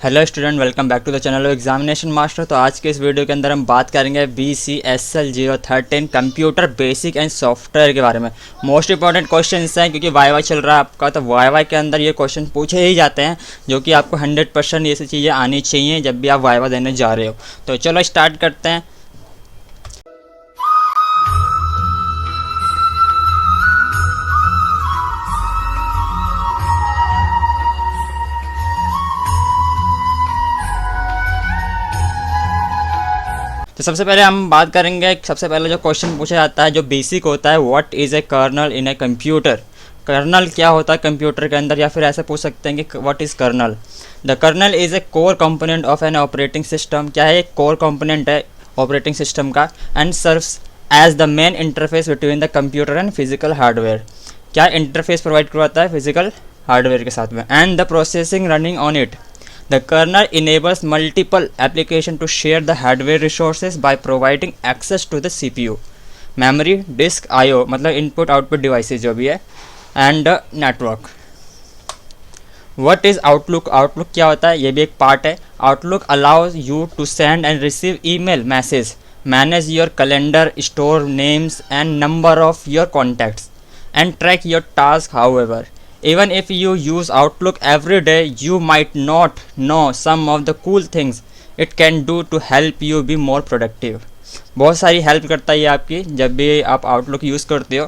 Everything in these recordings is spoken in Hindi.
Hello student, welcome back to the channel examination master. तो आज के इस वीडियो के अंदर हम बात करेंगे BCSL 013 computer basic and software के बारे में। मोस्ट इंपॉर्टेंट क्वेश्चन हैं क्योंकि वाई चल रहा है आपका, तो वाई के अंदर ये क्वेश्चन पूछे ही जाते हैं जो कि आपको 100% ये सी चीज़ें आनी चाहिए जब भी आप वाई देने जा रहे हो। तो चलो स्टार्ट करते हैं। तो सबसे पहले हम बात करेंगे, सबसे पहले जो क्वेश्चन पूछा जाता है जो बेसिक होता है, what is a kernel in a computer. Kernel क्या होता है कंप्यूटर के अंदर, या फिर ऐसे पूछ सकते हैं कि what is kernel. The kernel is a core component of an operating system. क्या है, एक कोर कंपोनेंट है ऑपरेटिंग सिस्टम का। And serves as the main interface between the computer and physical hardware. क्या इंटरफेस प्रोवाइड करवाता है फिजिकल हार्डवेयर के साथ में। And the processing running on it. The kernel enables multiple applications to share the hardware resources by providing access to the CPU, memory, disk, I/O मतलब input output devices जो भी है, and network. What is Outlook? Outlook क्या होता है, ये भी एक पार्ट है। Outlook allows you to send and receive email messages, manage your calendar, store names and number of your contacts, and track your tasks. However, even if you use Outlook every day, you might not know some of the cool things it can do to help you be more productive. बहुत सारी हेल्प करता है ये आपकी, जब भी आप Outlook यूज़ करते हो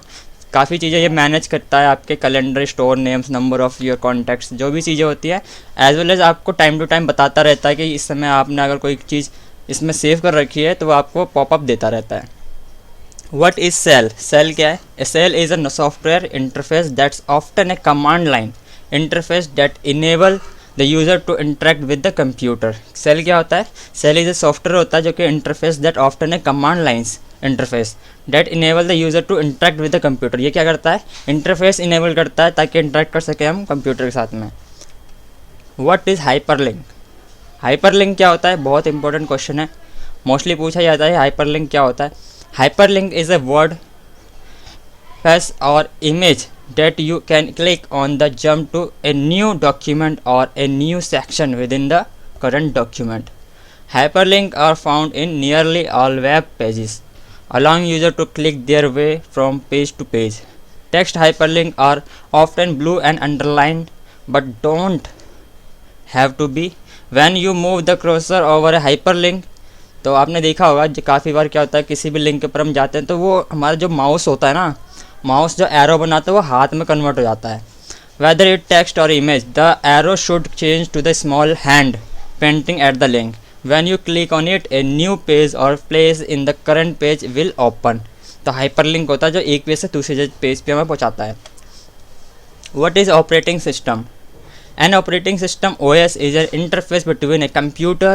काफ़ी चीज़ें ये मैनेज करता है, आपके calendar, store names, number of your contacts, जो भी चीज़ें होती है, एज वेल एज आपको टाइम टू टाइम बताता रहता है कि इस समय आपने अगर कोई चीज़ इसमें सेव कर रखी है तो वो आपको पॉपअप देता रहता है। What is cell? Cell क्या है? A cell is a software interface that's often a command line interface that enable the user to interact with the computer. Cell क्या होता है? Cell is a software होता है जो कि interface that often a command lines interface that enable the user to interact with the computer. ये क्या करता है? Interface enable करता है ताकि interact कर सके हम कंप्यूटर के साथ में। What is hyperlink? Hyperlink क्या होता है? बहुत इंपॉर्टेंट क्वेश्चन है, मोस्टली पूछा जाता है hyperlink क्या होता है। Hyperlink is a word, phrase or image that you can click on the jump to a new document or a new section within the current document. Hyperlinks are found in nearly all web pages, allowing user to click their way from page to page. Text hyperlinks are often blue and underlined, but don't have to be. When you move the cursor over a hyperlink, तो आपने देखा होगा काफ़ी बार क्या होता है, किसी भी लिंक पर हम जाते हैं तो वो हमारा जो माउस होता है ना, माउस जो एरो बनाता है वो हाथ में कन्वर्ट हो जाता है। वेदर इट टेक्स्ट और image, the arrow should change to the small hand painting at the link. When you click on it a new page और place in the current page will open. तो हाइपरलिंक होता है जो एक पेज से दूसरे पेज पे हमें पहुँचाता है। What is operating system? An operating system OS is an interface between a computer,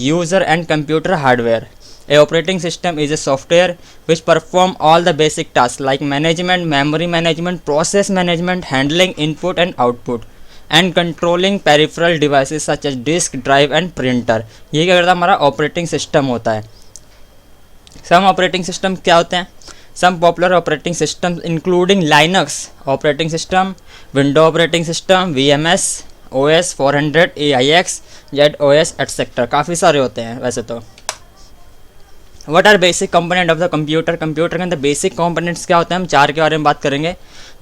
user and computer hardware. A operating system is a software which perform all the basic tasks like management, memory management, process management, handling input and output, and controlling peripheral devices such as disk, drive and printer. ये क्या करता है, हमारा operating system होता है। Some operating system क्या होते हैं? Some popular operating systems including Linux operating system, Windows operating system, VMS, OS 400, AIX, ZOS etc. काफ़ी सारे होते हैं वैसे तो। What are basic component of the computer? Computer के अंदर बेसिक components क्या होते हैं, हम चार के बारे में बात करेंगे।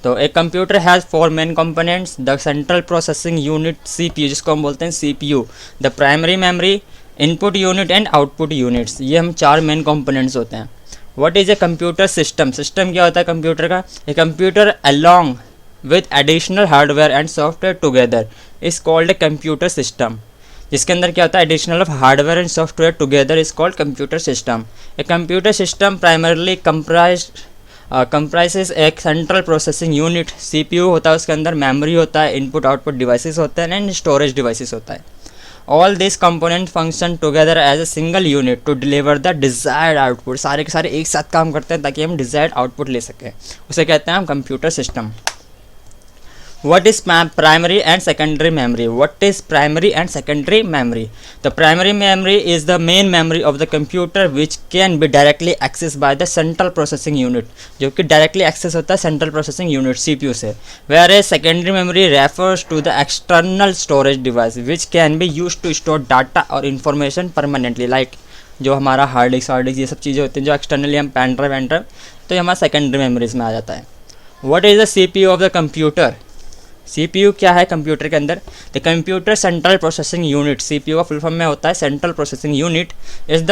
तो एक computer has 4 main components, the central processing unit CPU जिसको हम बोलते हैं CPU, the primary memory, input unit and output units. ये हम 4 मेन components होते हैं। What is a computer system? System क्या होता है कंप्यूटर का? A computer along with additional hardware and software together is called a computer system. जिसके अंदर क्या होता है, additional of hardware and software together is called computer system. A computer system primarily comprises a central processing unit, CPU होता है उसके अंदर, memory होता है, input output devices होते हैं and storage devices होता है। All these components function together as a single unit to deliver the desired output. सारे के सारे एक साथ काम करते हैं ताकि हम desired output ले सकें, उसे कहते हैं हम computer system. What is primary and secondary memory? What is primary and secondary memory? The primary memory is the main memory of the computer which can be directly accessed by the central processing unit, जो कि directly access होता है central processing unit CPU से. Whereas secondary memory refers to the external storage device which can be used to store data or information permanently, like जो हमारा हार्ड डिस्क ये सब चीज़ें होती हैं जो एक्सटर्नली हम पेन ड्राइव तो ये हमारा सेकेंडरी मेमोरीज में आ जाता है. What is the CPU of the computer? CPU क्या है कंप्यूटर के अंदर? The computer central processing unit, CPU का फुल फॉर्म में होता है central processing unit, is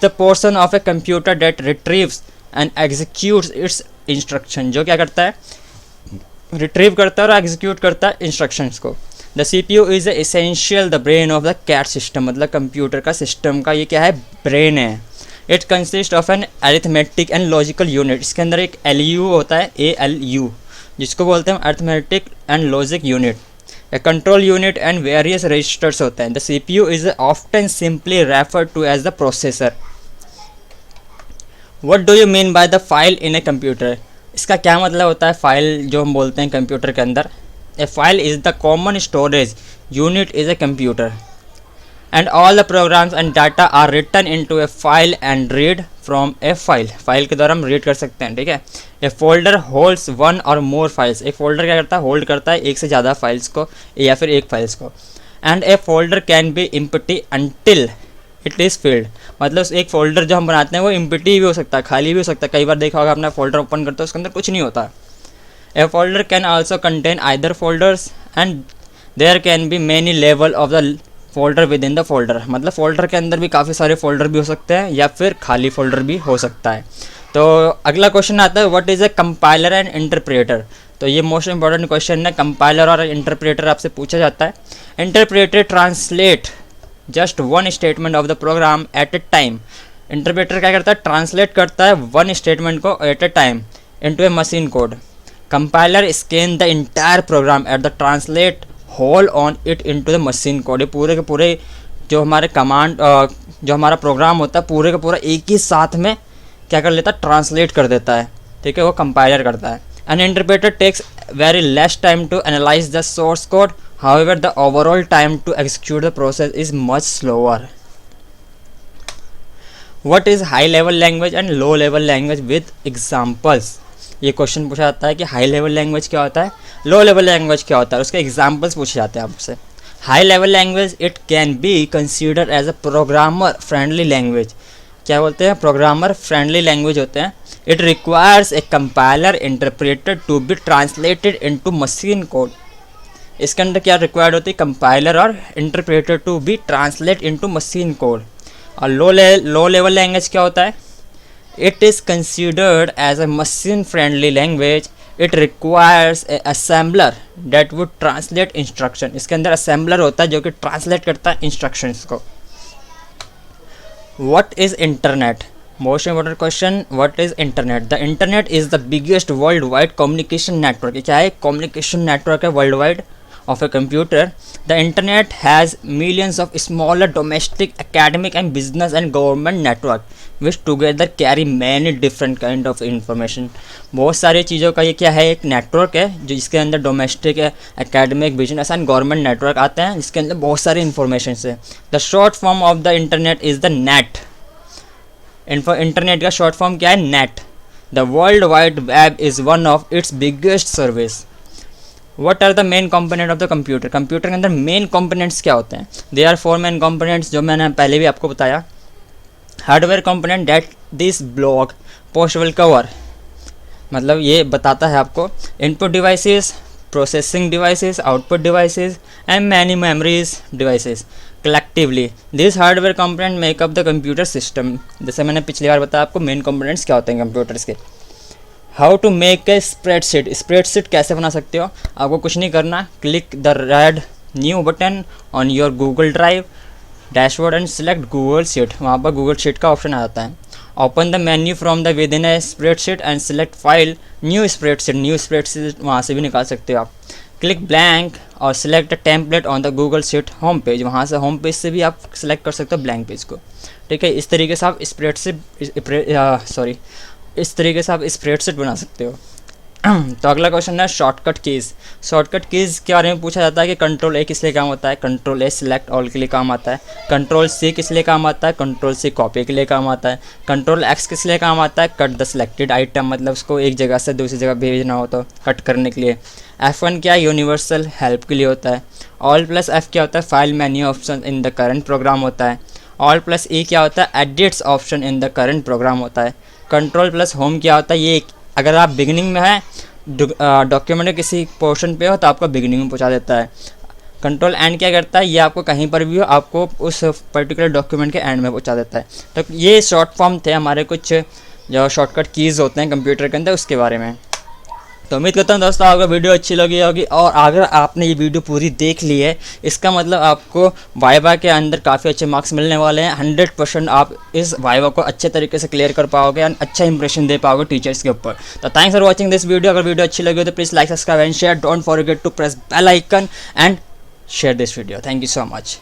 the portion of a computer that retrieves and executes it's instruction, जो क्या करता है, रिट्रीव करता है और एग्जीक्यूट करता है इंस्ट्रक्शंस को. The CPU is essential the brain of the cat system, मतलब कंप्यूटर का सिस्टम का ये क्या है, ब्रेन है. It consist of an arithmetic and logical unit, इसके अंदर एक LU होता है, ALU, जिसको बोलते हैं arithmetic and logic unit, a control unit and various registers होते हैं. The CPU is often simply referred to as the processor. What do you mean by the file in a computer? इसका क्या मतलब होता है फाइल जो हम बोलते हैं कंप्यूटर के अंदर? A file is the common storage unit is a computer and all the programs and data are written into a file and read from a file. File के द्वारा हम रीड कर सकते हैं, ठीक है. ए फोल्डर होल्ड्स वन और मोर फाइल्स, एक फोल्डर क्या करता है, होल्ड करता है एक से ज़्यादा फाइल्स को या फिर एक फाइल्स को. And A folder can be empty until it is filled, मतलब एक फोल्डर जो हम बनाते हैं वो एम्प्टी भी हो सकता है, खाली भी हो सकता है. कई बार देखा होगा अपना फोल्डर ओपन करते हो उसके अंदर कुछ नहीं होता. A folder can also contain either folders and there can be many level of the folder within the folder, मतलब फोल्डर के अंदर भी काफ़ी सारे फोल्डर भी हो सकते हैं या फिर खाली फोल्डर भी हो सकता है. तो अगला क्वेश्चन आता है what is a compiler and interpreter. तो ये मोस्ट इंपॉर्टेंट क्वेश्चन है. कंपाइलर और इंटरप्रेटर आपसे पूछा जाता है. Interpreter translate just one statement of the program at a time. Interpreter क्या करता है, ट्रांसलेट करता है वन स्टेटमेंट को at a time into a machine code. Compiler scan the entire program at the translate whole on it into the machine code. ये पूरे के पूरे जो हमारे कमांड जो हमारा प्रोग्राम होता है पूरे का पूरा एक ही साथ में क्या कर लेता है, ट्रांसलेट कर देता है, ठीक है, वो कंपाइलर करता है. An interpreter takes very less time to analyse the source code, however the overall time to execute the process is much slower. What is high level language and low level language with examples. ये क्वेश्चन पूछा जाता है कि हाई लेवल लैंग्वेज क्या होता है, लो लेवल लैंग्वेज क्या होता है, उसके एग्जांपल्स पूछे जाते हैं आपसे. High level language it can be considered as a programmer friendly language. क्या बोलते हैं, प्रोग्रामर फ्रेंडली लैंग्वेज होते हैं. It requires a compiler interpreter to be translated into machine code. इसके अंदर क्या रिक्वायर्ड होती है, कंपाइलर और interpreter to be translate into machine code. और लो लेवल लैंग्वेज क्या होता है, it is considered as a machine friendly language. It requires a assembler that would translate instruction. इसके अंदर assembler होता है जो कि translate करता है instructions को. What is internet? Most important question, what is internet? The internet is the biggest worldwide communication network. ये क्या है, communication network है worldwide of a computer. The internet has millions of smaller domestic, academic and business and government network which together carry many different kind of information. बहुत सारी चीज़ों का ये क्या है, एक नेटवर्क है जो जिसके अंदर डोमेस्टिक है, academic, business and government network आते हैं जिसके अंदर बहुत सारी इंफॉर्मेशन है. The short form of the internet is the net. Internet का शॉर्ट फॉर्म क्या है, net. The world wide web is one of its biggest service. What are the main component of the computer. Computer के अंदर मेन कॉम्पोनेंट्स क्या होते हैं, दे आर 4 मेन कॉम्पोनेंट्स जो मैंने पहले भी आपको बताया. Hardware component that this block post will cover, मतलब ये बताता है आपको input devices, processing devices, output devices and many memories devices. Collectively this hardware component make up the computer system. जैसे मैंने पिछली बार बताया आपको मेन कंपोनेंट्स क्या होते हैं कंप्यूटर्स के. How to make a spreadsheet. Spreadsheet कैसे बना सकते हो, आपको कुछ नहीं करना, click the red new button on your Google drive dashboard and select Google sheet. वहाँ पर गूगल शीट का ऑप्शन आ जाता है. Open the menu from the within a spreadsheet and select file new spreadsheet. New spreadsheet वहाँ से भी निकाल सकते हो आप. क्लिक ब्लैंक और select template on the Google sheet home page. वहाँ से होम पेज से भी आप सिलेक्ट कर सकते हो ब्लैंक पेज को, ठीक है. इस तरीके से आप स्प्रेडशीट बना सकते हो. तो अगला क्वेश्चन है शॉर्टकट कीज़। शॉर्टकट कीज़ के बारे में पूछा जाता है कि कंट्रोल ए किस लिए काम होता है, कंट्रोल ए सिलेक्ट ऑल के लिए काम आता है, कंट्रोल सी किस लिए काम आता है, कंट्रोल सी कॉपी के लिए काम आता है, कंट्रोल एक्स किस लिए काम आता है, कट द सिलेक्टेड आइटम, मतलब उसको एक जगह से दूसरी जगह भेजना हो तो कट करने के लिए। F1 क्या है, यूनिवर्सल हेल्प के लिए होता है। ऑल प्लस एफ क्या होता है, file menu option in the current program होता है। ऑल प्लस ई क्या होता है, edits option in the current program होता है। कंट्रोल प्लस होम क्या होता है, ये अगर आप बिगिनिंग में है डॉक्यूमेंट के किसी पोर्शन पे हो तो आपको बिगिनिंग में पहुंचा देता है। कंट्रोल एंड क्या करता है, ये आपको कहीं पर भी हो आपको उस पर्टिकुलर डॉक्यूमेंट के एंड में पहुंचा देता है। तो ये शॉर्ट फॉर्म थे हमारे कुछ जो शॉर्टकट कीज़ होते हैं कंप्यूटर के अंदर उसके बारे में। तो उम्मीद करता हूँ दोस्तों आपको वीडियो अच्छी लगी होगी, और अगर आपने ये वीडियो पूरी देख ली है इसका मतलब आपको वाइवा के अंदर काफ़ी अच्छे मार्क्स मिलने वाले हैं। 100% आप इस वाइवा को अच्छे तरीके से क्लियर कर पाओगे और अच्छा इंप्रेशन दे पाओगे टीचर्स के ऊपर। तो thanks for watching this video. अगर वीडियो अच्छी लगी हो तो please like, subscribe and share. Don't forget to press bell icon and share this video. Thank you so much.